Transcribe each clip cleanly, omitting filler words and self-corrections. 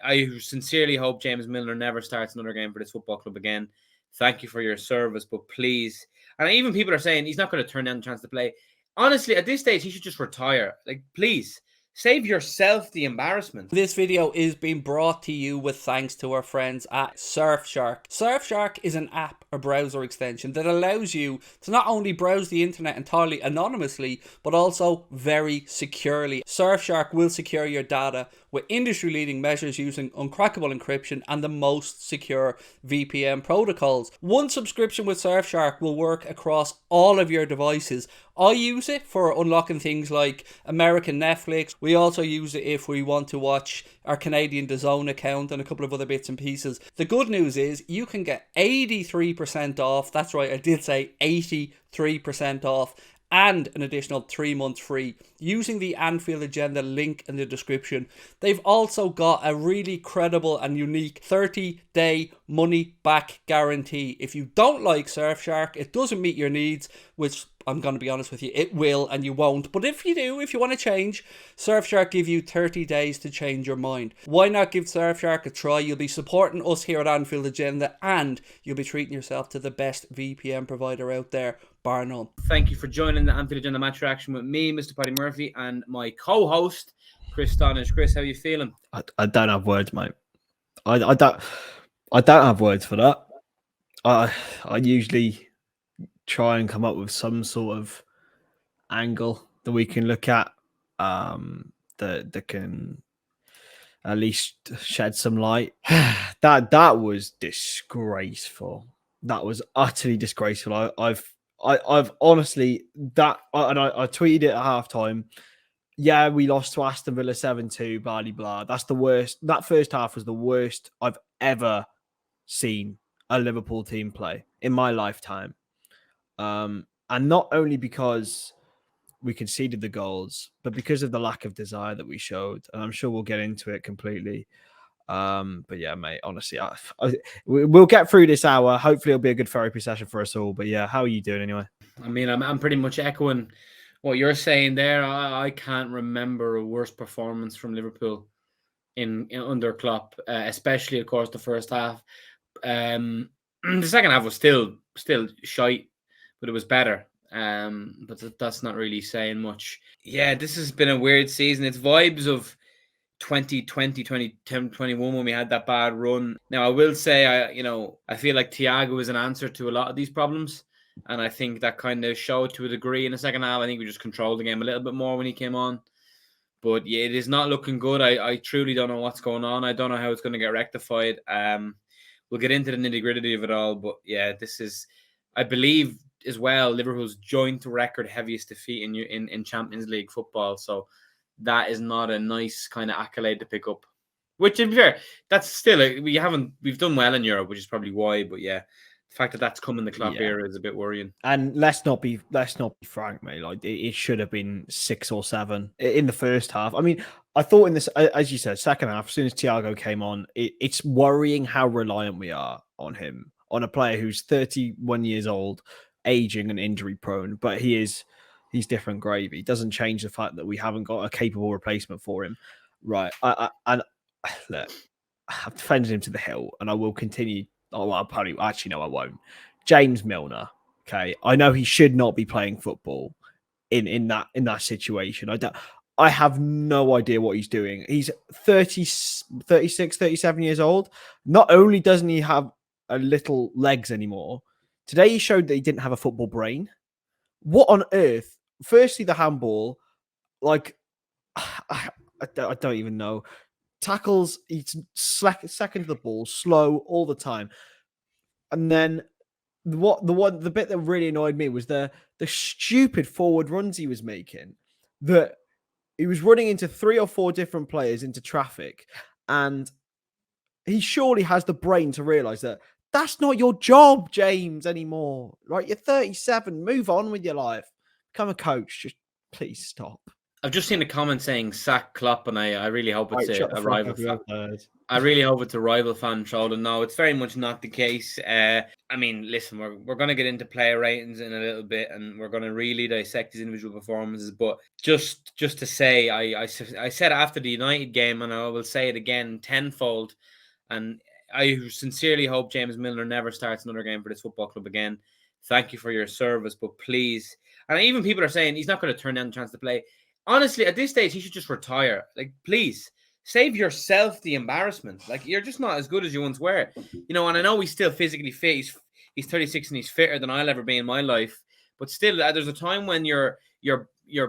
I sincerely hope James Milner never starts another game for this football club again. Thank you for your service, but please. And even people are saying he's not going to turn down the chance to play. Honestly, at this stage, he should just retire. Like, please, save yourself the embarrassment. This video is being brought to you with thanks to our friends at Surfshark. Surfshark is an app or browser extension that allows you to not only browse the internet entirely anonymously, but also very securely. Surfshark will secure your data with industry-leading measures using uncrackable encryption and the most secure VPN protocols. One subscription with Surfshark will work across all of your devices. I use it for unlocking things like American Netflix. We also use it if we want to watch our Canadian DAZN account and a couple of other bits and pieces. The good news is you can get 83% off. That's right, I did say 83% off. And an additional 3 months free using the Anfield Agenda link in the description. They've also got a really credible and unique 30-day money-back guarantee. If you don't like Surfshark, it doesn't meet your needs, which I'm going to be honest with you, it will and you won't. But if you do, if you want to change, Surfshark give you 30 days to change your mind. Why not give Surfshark a try? You'll be supporting us here at Anfield Agenda and you'll be treating yourself to the best VPN provider out there, bar none. Thank you for joining the Anfield Agenda Match Reaction with me, Mr. Paddy Murphy, and my co-host, Chris Stonish. Chris, how are you feeling? I don't have words, mate. I don't have words for that. I usually try and come up with some sort of angle that we can look at that can at least shed some light. That was disgraceful. That was utterly disgraceful. I've honestly I tweeted it at halftime. Yeah, we lost to Aston Villa 7-2, blah, blah, blah. That's the worst. That first half was the worst I've ever seen a Liverpool team play in my lifetime. And not only because we conceded the goals, but because of the lack of desire that we showed. And I'm sure we'll get into it completely. But yeah, mate, honestly, we'll get through this hour. Hopefully it'll be a good therapy session for us all. But yeah, how are you doing anyway? I mean, I'm pretty much echoing what you're saying there. I can't remember a worse performance from Liverpool in under Klopp, especially, of course, the first half. The second half was still shite, but it was better. But that's not really saying much. Yeah, this has been a weird season. It's vibes of 2020, 2021 when we had that bad run. Now, I will say, I feel like Thiago is an answer to a lot of these problems. And I think that kind of showed to a degree in the second half. I think we just controlled the game a little bit more when he came on. But yeah, it is not looking good. I truly don't know what's going on. I don't know how it's going to get rectified. We'll get into the nitty-gritty of it all. But yeah, this is, I believe as well, Liverpool's joint record heaviest defeat in Champions League football. So that is not a nice kind of accolade to pick up. Which, to be fair, that's still, we've done well in Europe, which is probably why. But yeah, the fact that that's come in the Klopp era is a bit worrying. And let's not be frank, mate. Like it should have been 6 or 7 in the first half. I mean, I thought in this, as you said, second half, as soon as Thiago came on, it's worrying how reliant we are on him, on a player who's 31 years old, aging and injury prone, but he's different gravy. It doesn't change the fact that we haven't got a capable replacement for him. Right. And look, I've defended him to the hill and I will continue. Oh, I'll probably actually no, I won't. James Milner. Okay, I know he should not be playing football in that situation. I have no idea what he's doing. He's 36, 37 years old. Not only doesn't he have a little legs anymore, today he showed that he didn't have a football brain. What on earth? Firstly, the handball, like I don't even know. Tackles, he's second to the ball, slow all the time. And then the bit that really annoyed me was the stupid forward runs he was making. That he was running into 3 or 4 different players into traffic, and he surely has the brain to realize that that's not your job, James, anymore. Right? You're 37. Move on with your life. Become a coach. Just please stop. I've just seen a comment saying sack Klopp, and I really hope it's Right, shut the a fuck rival up, you have heard. I really hope it's a rival fan trolling. No, it's very much not the case. I mean, listen, we're going to get into player ratings in a little bit, and we're going to really dissect his individual performances. But just to say, I said after the United game, and I will say it again tenfold, and I sincerely hope James Milner never starts another game for this football club again. Thank you for your service, but please, and even people are saying he's not going to turn down the chance to play. Honestly, at this stage, he should just retire. Like, please save yourself the embarrassment. Like, you're just not as good as you once were, you know. And I know he's still physically fit. He's 36 and he's fitter than I'll ever be in my life. But still, there's a time when your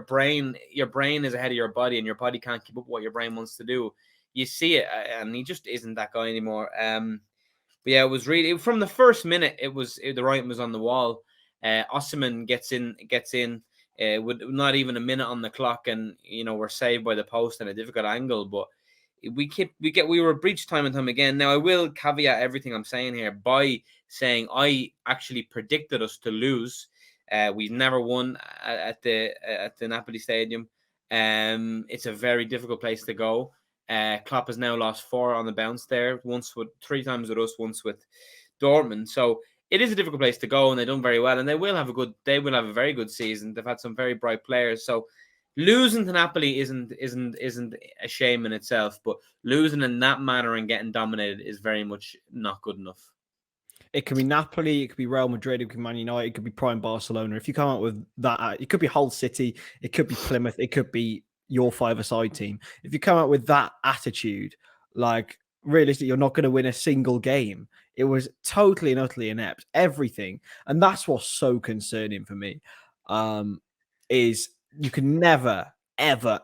brain is ahead of your body, and your body can't keep up with what your brain wants to do. You see it, and he just isn't that guy anymore. But yeah, it was really from the first minute. The writing was on the wall. Osimhen gets in with not even a minute on the clock, and we're saved by the post in a difficult angle. But we were breached time and time again. Now I will caveat everything I'm saying here by saying I actually predicted us to lose. We've never won at the Napoli Stadium. It's a very difficult place to go. Klopp has now lost 4 on the bounce there. Once with 3 times with us, once with Dortmund. So it is a difficult place to go, and they've done very well. And they will have a very good season. They've had some very bright players. So losing to Napoli isn't a shame in itself, but losing in that manner and getting dominated is very much not good enough. It could be Napoli, it could be Real Madrid, it could be Man United, it could be prime Barcelona. If you come up with that, it could be Hull City, it could be Plymouth, it could be your five-a-side team. If you come up with that attitude, like realistically, you're not going to win a single game. It was totally and utterly inept, everything, and that's what's so concerning for me. Is you can never ever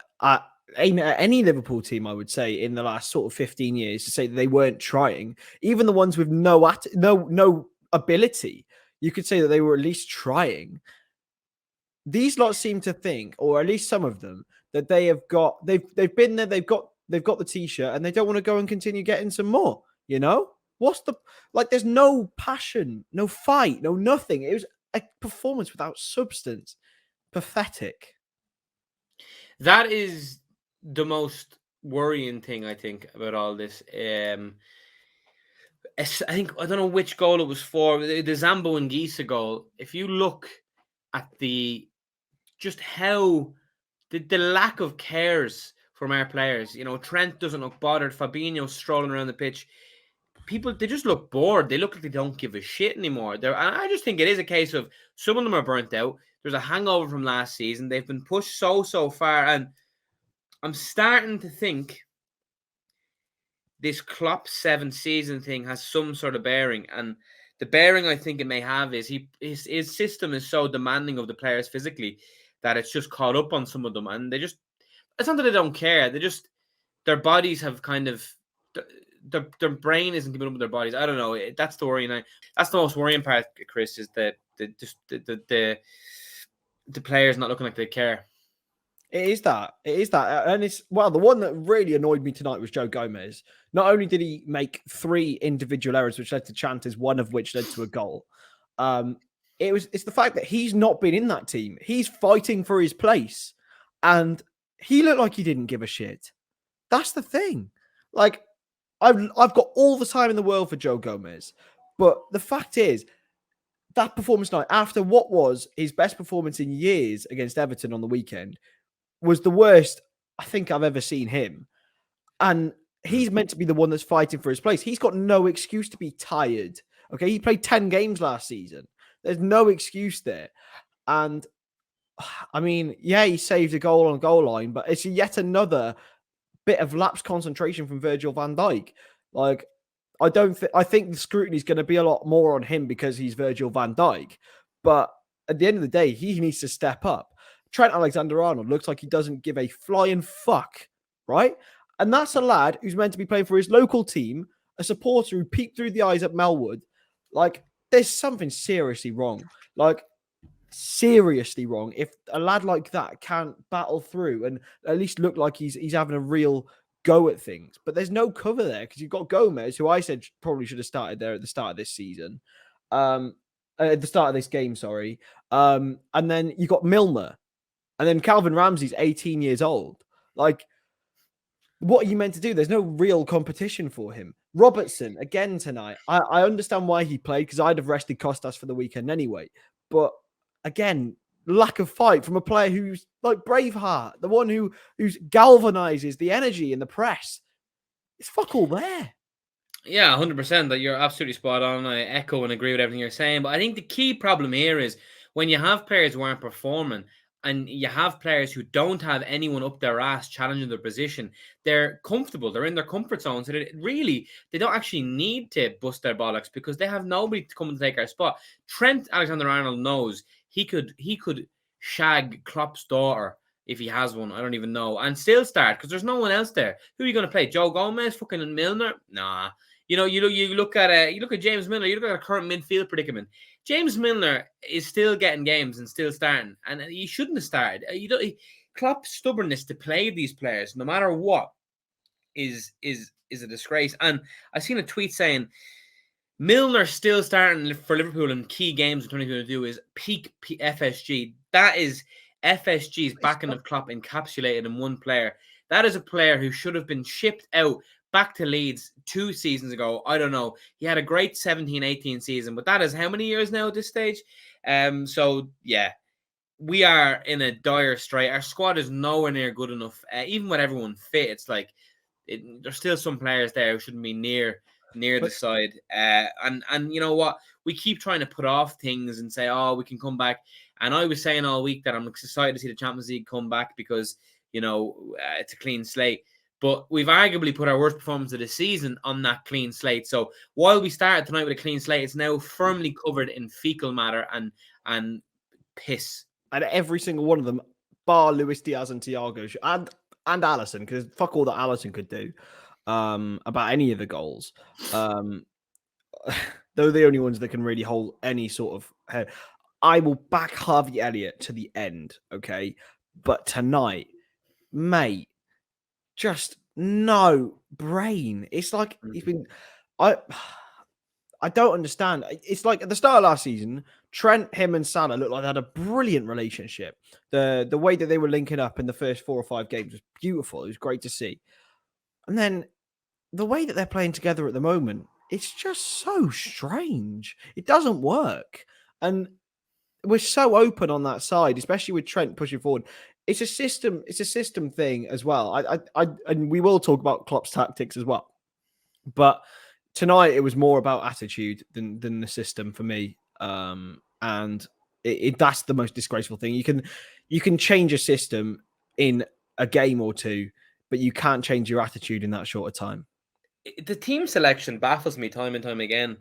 any Liverpool team, I would say, in the last sort of 15 years, to say that they weren't trying, even the ones with no ability, you could say that they were at least trying. These lots seem to think, or at least some of them, that they've been there, they've got the t-shirt, and they don't want to go and continue getting some more. What's there's no passion, no fight, no nothing. It was a performance without substance. Pathetic. That is the most worrying thing, I think, about all this. I don't know which goal it was for, the Zambo and Gisa goal. If you look at just how the lack of cares from our players, Trent doesn't look bothered. Fabinho strolling around the pitch. People, they just look bored. They look like they don't give a shit anymore. And I just think it is a case of some of them are burnt out. There's a hangover from last season. They've been pushed so far, and I'm starting to think this Klopp 7 season thing has some sort of bearing, and the bearing I think it may have is his system is so demanding of the players physically that it's just caught up on some of them, and it's not that they don't care. Their bodies have kind of their brain isn't keeping up with their bodies. I don't know. That's the worrying. That's the most worrying part, Chris, is that the players not looking like they care. It is that. And it's, well, the one that really annoyed me tonight was Joe Gomez. Not only did he make 3 individual errors, which led to chances, one of which led to a goal. It's the fact that he's not been in that team. He's fighting for his place, and he looked like he didn't give a shit. That's the thing. Like, I've got all the time in the world for Joe Gomez, but the fact is, that performance night, after what was his best performance in years against Everton on the weekend, was the worst I think I've ever seen him. And he's meant to be the one that's fighting for his place. He's got no excuse to be tired. Okay, he played 10 games last season. There's no excuse there. And I mean, yeah, he saved a goal on goal line, but it's yet another bit of lapsed concentration from Virgil van Dijk. Like, I think the scrutiny is going to be a lot more on him because he's Virgil van Dijk. But at the end of the day, he needs to step up. Trent Alexander-Arnold looks like he doesn't give a flying fuck, right? And that's a lad who's meant to be playing for his local team, a supporter who peeked through the eyes at Melwood. Like, there's something seriously wrong. Like, seriously wrong. If a lad like that can't battle through and at least look like he's having a real go at things. But there's no cover there because you've got Gomez, who I said probably should have started there at the start of this season. At the start of this game, sorry. And then you got Milner, And then Calvin Ramsey's 18 years old. Like, what are you meant to do? There's no real competition for him. Robertson, again tonight. I understand why he played, because I'd have rested Costas for the weekend anyway. But again, lack of fight from a player who's like Braveheart, the one who's galvanizes the energy in the press. It's fuck all there. Yeah, 100%. That you're absolutely spot on. I echo and agree with everything you're saying. But I think the key problem here is when you have players who aren't performing and you have players who don't have anyone up their ass challenging their position, they're comfortable. They're in their comfort zone. So they don't actually need to bust their bollocks because they have nobody to come and take our spot. Trent Alexander-Arnold knows he could shag Klopp's daughter if he has one. I don't even know. And still start because there's no one else there. Who are you going to play? Joe Gomez? Fucking Milner? Nah. You look at James Milner. You look at our current midfield predicament. James Milner is still getting games and still starting, and he shouldn't have started. Klopp's stubbornness to play these players, no matter what, is a disgrace. And I seen a tweet saying Milner still starting for Liverpool in key games in 2022 is peak FSG. That is FSG's backing of Klopp encapsulated in one player. That is a player who should have been shipped out back to Leeds 2 seasons ago. I don't know. He had a great 17-18 season, but that is how many years now at this stage? So, yeah, we are in a dire strait. Our squad is nowhere near good enough. Even with everyone fit, it's like there's still some players there who shouldn't be near the side. And you know what? We keep trying to put off things and say, oh, we can come back. And I was saying all week that I'm excited to see the Champions League come back because, it's a clean slate. But we've arguably put our worst performance of the season on that clean slate. So while we started tonight with a clean slate, it's now firmly covered in fecal matter and piss. And every single one of them, bar Luis Diaz and Thiago and Alisson, because fuck all that Alisson could do about any of the goals. They're the only ones that can really hold any sort of head. I will back Harvey Elliott to the end, okay? But tonight, mate, just no brain. It's like he's been. I don't understand. It's like at the start of last season, Trent, him, and Salah looked like they had a brilliant relationship. The way that they were linking up in the first 4 or 5 games was beautiful. It was great to see. And then the way that they're playing together at the moment, it's just so strange. It doesn't work. And we're so open on that side, especially with Trent pushing forward. It's a system thing as well. And we will talk about Klopp's tactics as well. But tonight it was more about attitude than the system for me. And that's the most disgraceful thing. You can change a system in a game or two, but you can't change your attitude in that short a time. The team selection baffles me time and time again.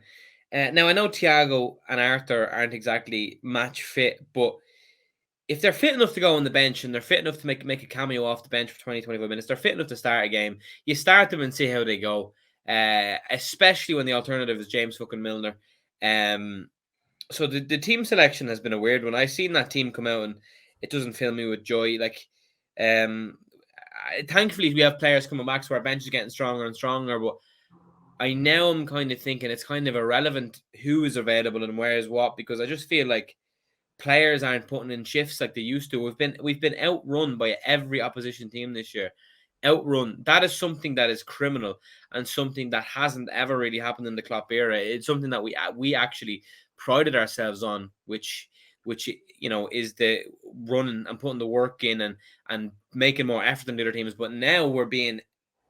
Now I know Thiago and Arthur aren't exactly match fit, but if they're fit enough to go on the bench and they're fit enough to make a cameo off the bench for 20, 25 minutes, they're fit enough to start a game. You start them and see how they go, especially when the alternative is James fucking Milner. So the team selection has been a weird one. I've seen that team come out and it doesn't fill me with joy. Like, thankfully we have players coming back, so our bench is getting stronger and stronger. But I'm kind of thinking it's kind of irrelevant who is available and where is what, because I just feel like players aren't putting in shifts like they used to. We've been outrun by every opposition team this year. Outrun. That is something that is criminal and something that hasn't ever really happened in the Klopp era. It's something that we actually prided ourselves on, which is the running and putting the work in and making more effort than the other teams. But now we're being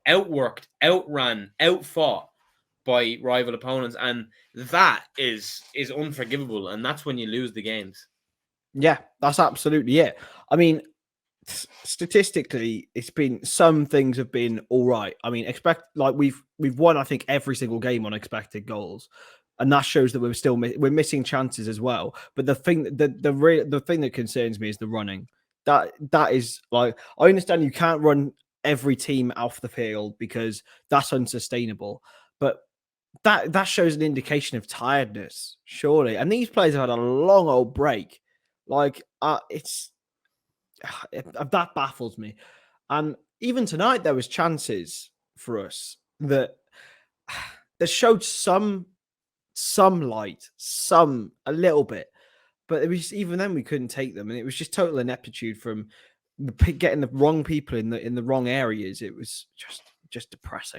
outworked, outran, outfought by rival opponents, and that is unforgivable, and that's when you lose the games. Yeah, that's absolutely it. I mean, statistically, some things have been all right. I mean, we've won, I think, every single game on expected goals, and that shows that we're missing chances as well. But the thing that concerns me is the running. That is like, I understand you can't run every team off the field because that's unsustainable, but that shows an indication of tiredness, surely. And these players have had a long old break. Like, that baffles me. And even tonight, there was chances for us that showed some light, a little bit. but it was even then we couldn't take them, and it was just total ineptitude from getting the wrong people in the wrong areas. It was just depressing.